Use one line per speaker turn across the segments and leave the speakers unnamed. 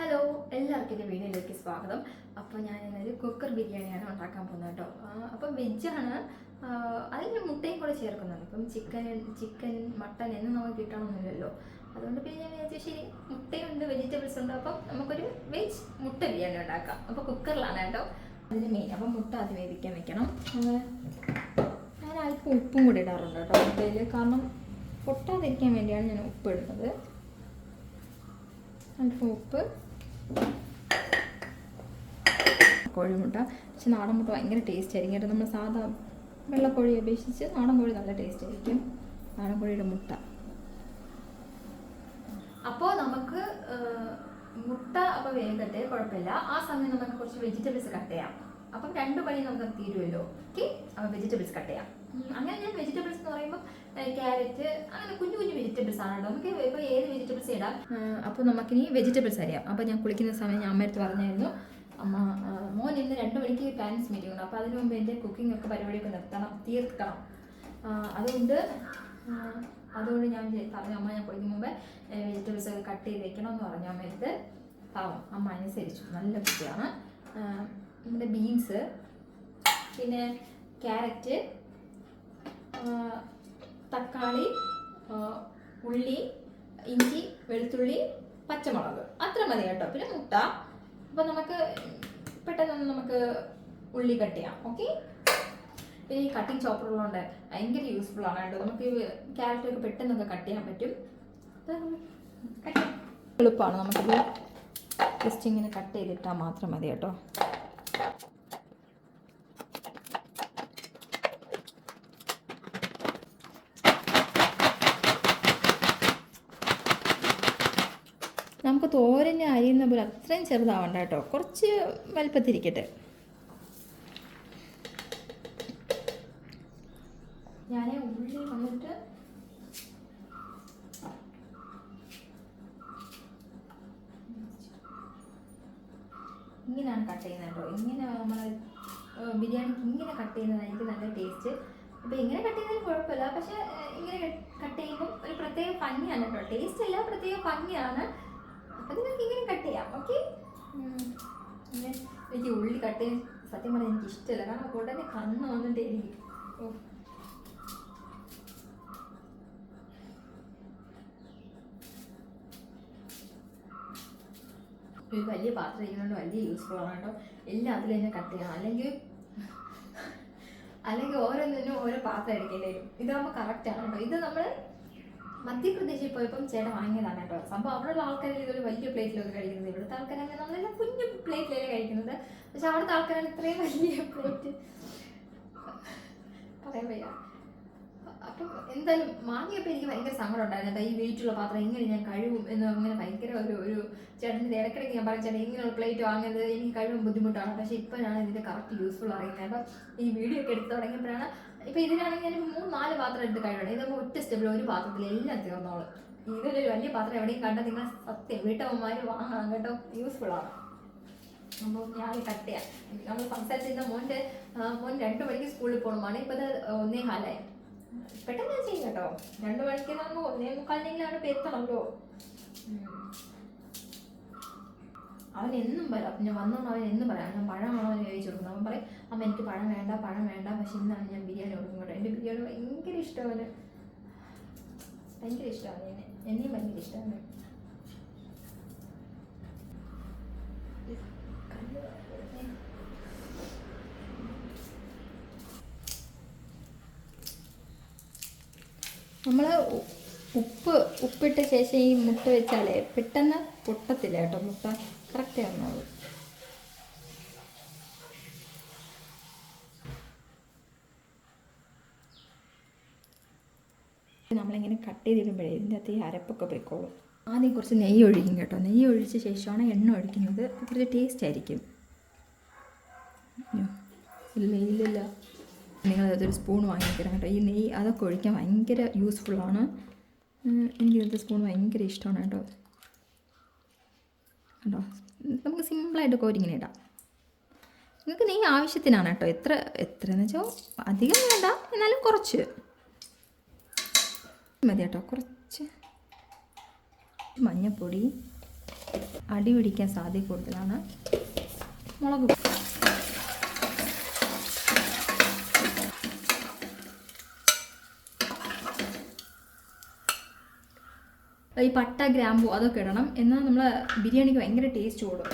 Hello, എല്ലാവർക്കും എൻ്റെ വീഡിയോയിലേക്ക് സ്വാഗതം. അപ്പോൾ ഞാൻ ഇന്നൊരു കുക്കർ ബിരിയാണിയാണ് ഉണ്ടാക്കാൻ പോകുന്നത് കേട്ടോ. അപ്പം വെജാണ്, അതിന് മുട്ടയും കൂടെ ചേർക്കുന്നുണ്ട്. ഇപ്പം ചിക്കൻ മട്ടൻ എന്ന് നമുക്ക് കിട്ടണമെന്നില്ലല്ലോ. അതുകൊണ്ട് പിന്നെ ഞാൻ വിചാരിച്ചു ശരി, മുട്ടയുണ്ട്, വെജിറ്റബിൾസ് ഉണ്ട്, അപ്പം നമുക്കൊരു വെജ് മുട്ട ബിരിയാണി ഉണ്ടാക്കാം. അപ്പോൾ കുക്കറിലാണ് കേട്ടോ അതിന് മെയിൻ. അപ്പം മുട്ട അത് വേവിക്കാൻ വെക്കണം. ഞാൻ അല്പം ഉപ്പും കൂടി ഇടാറുണ്ട് കേട്ടോ മുട്ടയിൽ, കാരണം പൊട്ടാതിരിക്കാൻ വേണ്ടിയാണ് ഞാൻ ഉപ്പ് ഇടുന്നത്. അല്പം ഉപ്പ്, കോഴിമുട്ട. പക്ഷെ നാടൻ മുട്ട ഭയങ്കര ടേസ്റ്റ് ആയിരിക്കും കേട്ടോ. നമ്മൾ സാധാ വെള്ളക്കോഴി അപേക്ഷിച്ച് നാടൻ കോഴി നല്ല ടേസ്റ്റ് ആയിരിക്കും, നാടൻ കോഴിയുടെ മുട്ട. അപ്പോൾ നമുക്ക് മുട്ട അപ്പോൾ വേഗത്തെ കുഴപ്പമില്ല. ആ സമയം നമുക്ക് കുറച്ച് വെജിറ്റബിൾസ് കട്ട് ചെയ്യാം. അപ്പം 2 പണി നമുക്ക് തീരുമല്ലോ. ഓക്കെ, അപ്പോൾ വെജിറ്റബിൾസ് കട്ട് ചെയ്യാം. അങ്ങനെ ഞാൻ വെജിറ്റബിൾസ് എന്ന് പറയുമ്പോൾ ക്യാരറ്റ്, അങ്ങനെ കുഞ്ഞു കുഞ്ഞു വെജിറ്റബിൾസ് ആണ് കേട്ടോ. നമുക്ക് ഇപ്പോൾ ഏത് വെജിറ്റബിൾസ് ഇടാം. അപ്പോൾ നമുക്കിനി വെജിറ്റബിൾസ് അറിയാം. അപ്പോൾ ഞാൻ കുളിക്കുന്ന സമയം ഞാൻ അമ്മയടുത്ത് പറഞ്ഞായിരുന്നു, അമ്മ മോൻ ഇന്ന് 2 മണിക്ക് പാരൻസ് മീറ്റിംഗ് ഉണ്ട്, അപ്പോൾ അതിന് മുമ്പ് എൻ്റെ കുക്കിംഗ് ഒക്കെ പരിപാടിയൊക്കെ തീർക്കണം. അതുകൊണ്ട് ഞാൻ പറഞ്ഞു, അമ്മ ഞാൻ കുളിക്കുന്ന മുമ്പേ വെജിറ്റബിൾസ് ഒക്കെ കട്ട് ചെയ്ത് വെക്കണം എന്ന് പറഞ്ഞു അമ്മയടുത്ത്. പാവം അമ്മ അനുസരിച്ചു, നല്ല കുട്ടിയാണ്. നമ്മുടെ ബീൻസ്, പിന്നെ ക്യാരറ്റ്, തക്കാളി, ഉള്ളി, ഇഞ്ചി, വെളുത്തുള്ളി, പച്ചമുളക്, അത്ര മതി കേട്ടോ. പിന്നെ മുട്ട. അപ്പോൾ നമുക്ക് പെട്ടെന്ന് നമുക്ക് ഉള്ളി കട്ട് ചെയ്യാം. ഓക്കെ, പിന്നെ ഈ കട്ടിങ് ചോപ്പറുള്ളതുകൊണ്ട് ഭയങ്കര യൂസ്ഫുൾ ആണ് കേട്ടോ. നമുക്ക് ഈ ക്യാരറ്റൊക്കെ പെട്ടെന്നൊക്കെ കട്ട് ചെയ്യാൻ പറ്റും. എളുപ്പമാണ്, നമുക്കത് ജസ്റ്റ് ഇങ്ങനെ കട്ട് ചെയ്തിട്ടാൽ മാത്രം മതി കേട്ടോ. നമുക്ക് തോരന് അരിയുന്ന പോലെ അത്രയും ചെറുതാവണ്ട കേട്ടോ, കുറച്ച് വലുപ്പത്തിരിക്കട്ടെ. ഞാൻ ഉള്ളി വന്നിട്ട് ഇങ്ങനെയാണ് കട്ട് ചെയ്യുന്നത് കേട്ടോ. ഇങ്ങനെ നമ്മൾ ബിരിയാണിക്ക് ഇങ്ങനെ കട്ട് ചെയ്യുന്നതായിരിക്കും നല്ല ടേസ്റ്റ്. അപ്പോൾ ഇങ്ങനെ കട്ട് ചെയ്യുന്നതിന് കുഴപ്പമില്ല, പക്ഷേ ഇങ്ങനെ കട്ട് ചെയ്യുമ്പോൾ ഒരു പ്രത്യേക ഭംഗിയാണ് കേട്ടോ. ടേസ്റ്റ് അല്ല, പ്രത്യേക ഭംഗിയാണ്. അപ്പം നിങ്ങൾക്ക് ഇങ്ങനെ കട്ട് ചെയ്യാം. ഓക്കെ, എനിക്ക് ഉള്ളി കട്ട് ചെയ്യാൻ സത്യം പറഞ്ഞാൽ എനിക്ക് ഇഷ്ടമല്ല, കാരണം ഉടനെ കണ്ണ് വന്നിട്ട് എനിക്ക് ഒരു വലിയ പാത്രം ഇരിക്കുന്നതുകൊണ്ട് വലിയ യൂസ്ഫുൾ ആണ് കേട്ടോ. എല്ലാത്തിലും തന്നെ കട്ട് ചെയ്യണം, അല്ലെങ്കിൽ ഓരോന്നിനും ഓരോ പാത്രം എടുക്കേണ്ടി വരും. ഇതാകുമ്പോൾ കറക്റ്റാണ് കേട്ടോ. ഇത് നമ്മൾ മധ്യപ്രദേശിൽ പോയപ്പം ചേട്ടൻ വാങ്ങിയതാണ് കേട്ടോ. സംഭവം അവിടെയുള്ള ആൾക്കാരിൽ ഇതൊരു വലിയ പ്ലേറ്റിലൊക്കെ കഴിക്കുന്നത്. ഇവിടുത്തെ ആൾക്കാരങ്ങനെ നമ്മളെല്ലാം കുഞ്ഞു പ്ലേറ്റിലല്ലേ കഴിക്കുന്നത്. പക്ഷെ അവിടുത്തെ ആൾക്കാരാണ് ഇത്രയും വലിയ പ്ലേറ്റ്, പറയാൻ വയ്യ. അപ്പം എന്തായാലും വാങ്ങിയപ്പോൾ എനിക്ക് ഭയങ്കര സങ്കടം ഉണ്ടായിരുന്നു കേട്ടോ. ഈ വെയിറ്റുള്ള പാത്രം എങ്ങനെ ഞാൻ കഴിവും എന്ന് അങ്ങനെ ഭയങ്കര ഒരു ചേട്ടൻ്റെ ഇടയ്ക്കിടയ്ക്ക് ഞാൻ പറഞ്ഞു, ചേട്ടൻ ഇങ്ങനെയുള്ള പ്ലേറ്റ് വാങ്ങുന്നത് എനിക്ക് കഴിവും ബുദ്ധിമുട്ടാണ്. പക്ഷേ ഇപ്പോഴാണ് ഇതിൻ്റെ കറക്റ്റ് യൂസ്ഫുൾ അറിയുന്നത് കേട്ടോ. ഈ വീഡിയോ ഒക്കെ എടുത്ത് തുടങ്ങിയപ്പോഴാണ്. ഇപ്പോൾ ഇതിനാണെങ്കിൽ ഞാൻ 3-4 പാത്രം എടുത്ത് കഴിയണം. ഇതാകുമ്പോൾ ഒറ്റ സ്റ്റെപ്പിൽ ഒരു പാത്രത്തിൽ എല്ലാം തീർന്നോളും. ഇതൊരു വലിയ പാത്രം എവിടെയും കണ്ടാൽ നിങ്ങൾ സത്യം വീട്ടമ്മമാർ വാങ്ങണം കേട്ടോ, യൂസ്ഫുൾ ആണ്. അപ്പോൾ ഞാൻ കട്ട് ചെയ്യാം. നമ്മൾ സംസാരിച്ചിരുന്ന മോൻ 2 മണിക്ക് സ്കൂളിൽ പോകണമാണ്. ഇപ്പോൾ ഇത് 1:15. പെട്ടെന്ന് ഞാൻ ചെയ്യും കേട്ടോ. 2 മണിക്ക് നമ്മൾ 1:45 അവിടെ എത്തണമല്ലോ. അവൻ എന്നും പറയാം, ഞാൻ വന്നോണ്ട് അവൻ എന്നും പറയാം, ഞാൻ പഴമാണോ അവന് കഴിച്ചു കൊടുക്കുന്നത്. അവൻ പറയും, അമ്മ എനിക്ക് പഴം വേണ്ട. പക്ഷെ ഇന്നാണ് ഞാൻ ബിരിയാണി കൊടുക്കും കേട്ടോ. എൻ്റെ ബിരിയാണി ഭയങ്കര ഇഷ്ടമാണ്, ഭയങ്കര ഇഷ്ടമാണ്. എന്നെയും ഭയങ്കര ഇഷ്ടമാണ്. നമ്മൾ ഉപ്പിട്ട ശേഷം ഈ മുട്ട വെച്ചാലേ പെട്ടെന്ന് പൊട്ടത്തില്ല കേട്ടോ. മുട്ട കറക്റ്റ് ആവുന്നുള്ളൂ. നമ്മളിങ്ങനെ കട്ട് ചെയ്തിടുമ്പോഴേ ഇതിൻ്റെ അകത്ത് ഈ അരപ്പൊക്കെ പോയിക്കോളും. ആദ്യം കുറച്ച് നെയ്യ് ഒഴിക്കും കേട്ടോ. നെയ്യ് ഒഴിച്ച ശേഷമാണ് എണ്ണ ഒഴിക്കുന്നത്. കുറച്ച് ടേസ്റ്റ് ആയിരിക്കും. ഇല്ല നിങ്ങളതൊരു സ്പൂൺ വാങ്ങിക്കണം കേട്ടോ. ഈ നെയ്യ് അതൊക്കെ ഒഴിക്കാൻ ഭയങ്കര യൂസ്ഫുള്ളാണ്. എനിക്കിതൊരു സ്പൂൺ ഭയങ്കര ഇഷ്ടമാണ് കേട്ടോ. നമുക്ക് സിമ്പിളായിട്ട് കോരിങ്ങനെ ഇടാം. നിങ്ങൾക്ക് നെയ്യ് ആവശ്യത്തിനാണ് കേട്ടോ. എത്രയെന്ന് വെച്ചാൽ അധികം വേണ്ട, എന്നാലും കുറച്ച് മതി കേട്ടോ. കുറച്ച് മഞ്ഞൾപ്പൊടി, അടി പിടിക്കാൻ സാധ്യത കൂടുതലാണ്. മുളക് ഈ പട്ട ഗ്രാമ്പു അതൊക്കെ ഇടണം, എന്നാൽ നമ്മൾ ബിരിയാണിക്ക് ഭയങ്കര ടേസ്റ്റ് കൂടും.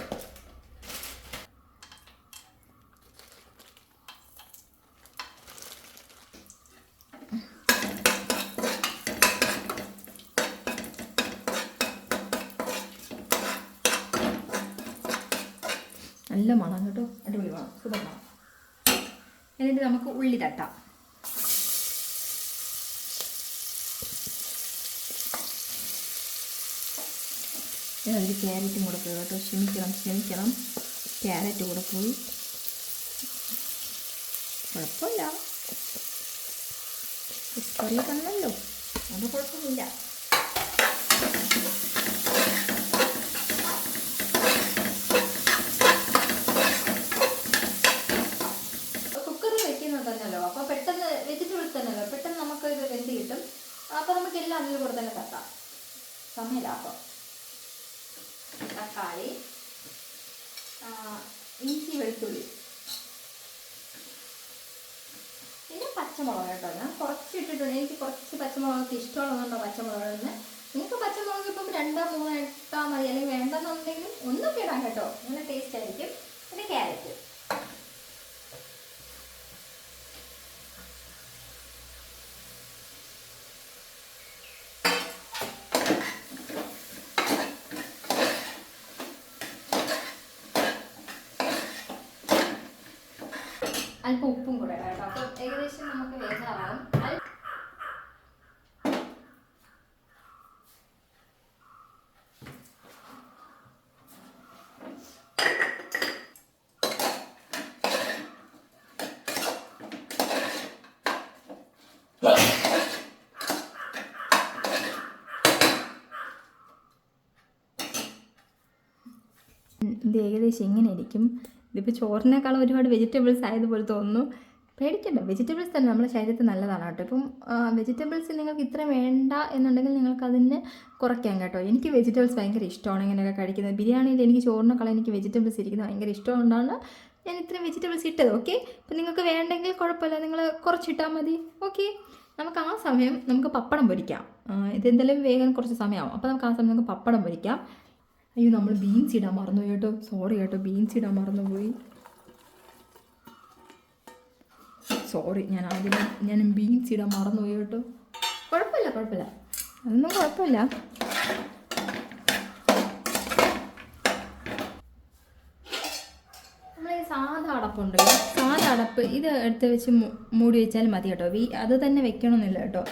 നല്ല മണം കേട്ടോ, അടിപൊളി മണം, സൂപ്പർ മണം. എന്നിട്ട് നമുക്ക് ഉള്ളി തട്ടാം. ഒരു ക്യാരറ്റും കൂടെ പോയി കേട്ടോ, ക്ഷമിക്കണം, ക്യാരറ്റ് കൂടെ പോയി. കുഴപ്പമില്ല, കറി തന്നല്ലോ, അത് കുഴപ്പമില്ല. കുക്കറിൽ വെക്കുന്നത് തന്നെയല്ലോ, അപ്പോൾ പെട്ടെന്ന് വെജിറ്റബിൾസ് തന്നെയല്ലോ, പെട്ടെന്ന് നമുക്ക് ഇത് വെന്ത് കിട്ടും. അപ്പോൾ നമുക്ക് എല്ലാം അതിൽ കൂടെ തന്നെ തട്ടാം, സമയലാക്കാം. തക്കാളി, ഇഞ്ചി, വെളുത്തുള്ളി, പിന്നെ പച്ചമുളക് കേട്ടോ. ഞാൻ കുറച്ച് ഇട്ടിട്ടുണ്ട്, എനിക്ക് കുറച്ച് പച്ചമുളകൊക്കെ ഇഷ്ടമുള്ളതുകൊണ്ടോ പച്ചമുളക് ഇടുന്നത്. നിങ്ങൾക്ക് പച്ചമുളക് ഇപ്പം 2-3 ഇട്ടാൽ മതി, അല്ലെങ്കിൽ വേണ്ടെന്നുണ്ടെങ്കിൽ ഒന്നൊക്കെ ഇടാം കേട്ടോ, നല്ല ടേസ്റ്റ് ആയിരിക്കും. പിന്നെ ക്യാരറ്റ്, അല്പം ഉപ്പും കൂടെ ഇടാം കേട്ടോ. അപ്പോൾ ഏകദേശം നമുക്ക് വേഗമാകും. ഇത് ഏകദേശം ഇങ്ങനെ ഇരിക്കും. ഇതിപ്പോൾ ചോറിനേക്കാളും ഒരുപാട് വെജിറ്റബിൾസ് ആയതുപോലെ തോന്നുന്നു. പേടിക്കണ്ട, വെജിറ്റബിൾസ് തന്നെ നമ്മുടെ ശരീരത്തിന് നല്ലതാണ് കേട്ടോ. ഇപ്പം വെജിറ്റബിൾസ് നിങ്ങൾക്ക് ഇത്ര വേണ്ട എന്നുണ്ടെങ്കിൽ നിങ്ങൾക്ക് അതിന് കുറയ്ക്കാം കേട്ടോ. എനിക്ക് വെജിറ്റബിൾസ് ഭയങ്കര ഇഷ്ടമാണ് ഇങ്ങനെയൊക്കെ കഴിക്കുന്നത്. ബിരിയാണിയിൽ എനിക്ക് ചോറിനേക്കാളും എനിക്ക് വെജിറ്റബിൾസ് ഇരിക്കുന്നത് ഭയങ്കര ഇഷ്ടമുകൊണ്ടാണ് ഞാൻ ഇത്രയും വെജിറ്റബിൾസ് ഇട്ടത്. ഓക്കെ, അപ്പം നിങ്ങൾക്ക് വേണ്ടെങ്കിൽ കുഴപ്പമില്ല, നിങ്ങൾ കുറച്ചിട്ടാൽ മതി. ഓക്കെ, നമുക്ക് ആ സമയം നമുക്ക് പപ്പടം പൊരിക്കാം. ഇതെന്തായാലും വേഗം കുറച്ച് സമയമാവും, അപ്പോൾ നമുക്ക് ആ സമയം നമുക്ക് പപ്പടം പൊരിക്കാം. അയ്യോ, നമ്മൾ ബീൻസ് ഇടാൻ മറന്നുപോയി കേട്ടോ, സോറി കേട്ടോ, ബീൻസ് ഇടാൻ മറന്നുപോയി, സോറി. ഞാൻ ബീൻസ് ഇടാൻ മറന്നുപോയി കേട്ടോ. കുഴപ്പമില്ല, അതൊന്നും കുഴപ്പമില്ല. നമ്മൾ ഈ സാധാ അടപ്പുണ്ടല്ലോ, സാധാ അടപ്പ് ഇത് എടുത്ത് വെച്ച് മൂടി വെച്ചാൽ മതി കേട്ടോ. അത് തന്നെ വെക്കണമെന്നില്ല കേട്ടോ.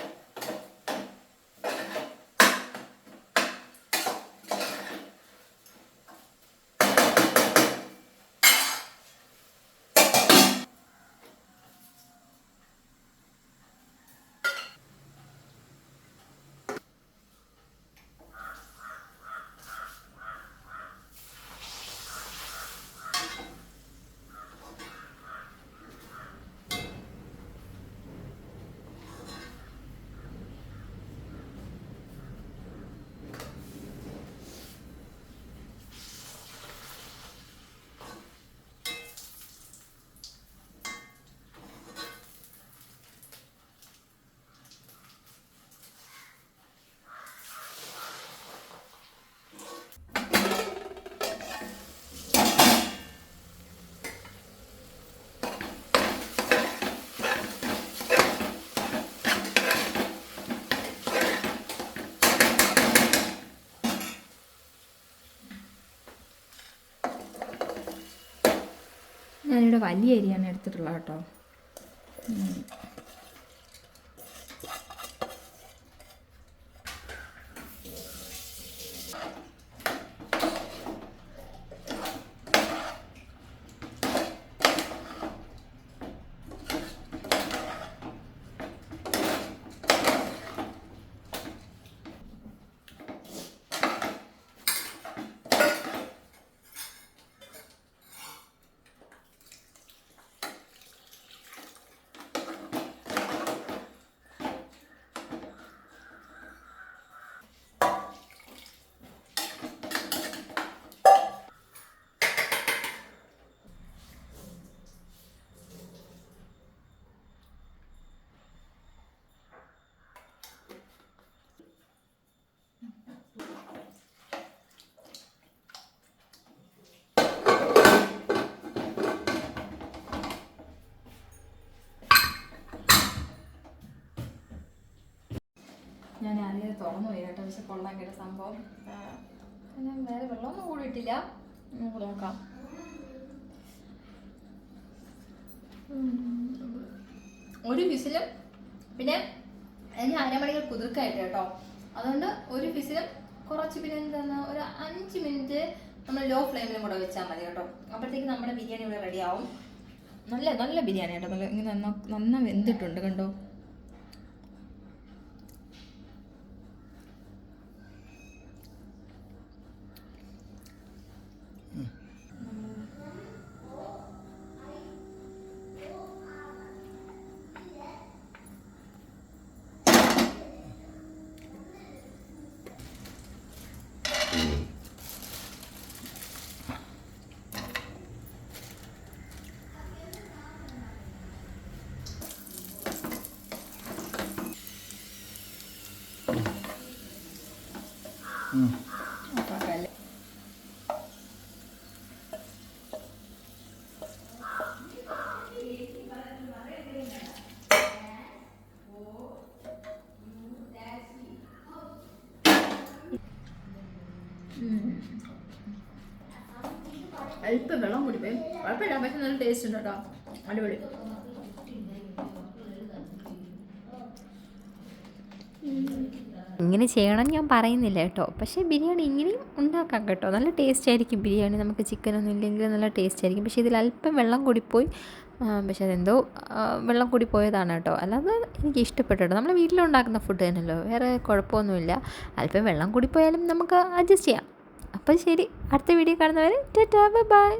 ഞാനിവിടെ വലിയ അരിയാണ് എടുത്തിട്ടുള്ളത് കേട്ടോ. മറന്നുപോയി കേട്ടോ. പക്ഷെ കൊള്ളാൻ കേട്ട സംഭവം. ഞാൻ വേറെ വെള്ളമൊന്നും കൂടിയിട്ടില്ല. നമുക്ക് നോക്കാം. ഒരു വിസിലും പിന്നെ എനിക്ക് അരമണിക്കൂർ കുതിർക്കായിട്ട് കേട്ടോ. അതുകൊണ്ട് ഒരു വിസിലും കുറച്ച് പിന്നെ എന്താണ് ഒരു 5 മിനിറ്റ് നമ്മൾ ലോ ഫ്ലെയിമിലും കൂടെ വെച്ചാൽ മതി കേട്ടോ. അപ്പോഴത്തേക്ക് നമ്മുടെ ബിരിയാണി ഇവിടെ റെഡി ആവും. നല്ല ബിരിയാണി കേട്ടോ. നല്ല ഇങ്ങനെ നന്നായി വെന്തിട്ടുണ്ട് കണ്ടോ. അല്പം വെള്ളം കൂടി പോയി. കുഴപ്പമില്ല, പക്ഷെ നല്ല ടേസ്റ്റ് ഉണ്ട് കേട്ടോ. അടിപൊളി.
ഇങ്ങനെ ചെയ്യണം ഞാൻ പറയുന്നില്ല കേട്ടോ. പക്ഷേ ബിരിയാണി ഇങ്ങനെയും ഉണ്ടാക്കാം കേട്ടോ. നല്ല ടേസ്റ്റ് ആയിരിക്കും ബിരിയാണി. നമുക്ക് ചിക്കനൊന്നും ഇല്ലെങ്കിൽ നല്ല ടേസ്റ്റ് ആയിരിക്കും. പക്ഷേ ഇതിൽ അല്പം വെള്ളം കൂടിപ്പോയി. പക്ഷെ അതെന്തോ വെള്ളം കൂടി പോയതാണ് കേട്ടോ. അല്ലാതെ എനിക്ക് ഇഷ്ടപ്പെട്ടു കേട്ടോ. നമ്മൾ വീട്ടിലുണ്ടാക്കുന്ന ഫുഡ് തന്നെയല്ലോ, വേറെ കുഴപ്പമൊന്നുമില്ല. അല്പം വെള്ളം കൂടിപ്പോയാലും നമുക്ക് അഡ്ജസ്റ്റ് ചെയ്യാം. അപ്പോൾ ശരി, അടുത്ത വീഡിയോ കാണുന്നവരെ ടാറ്റാ ബൈ ബൈ.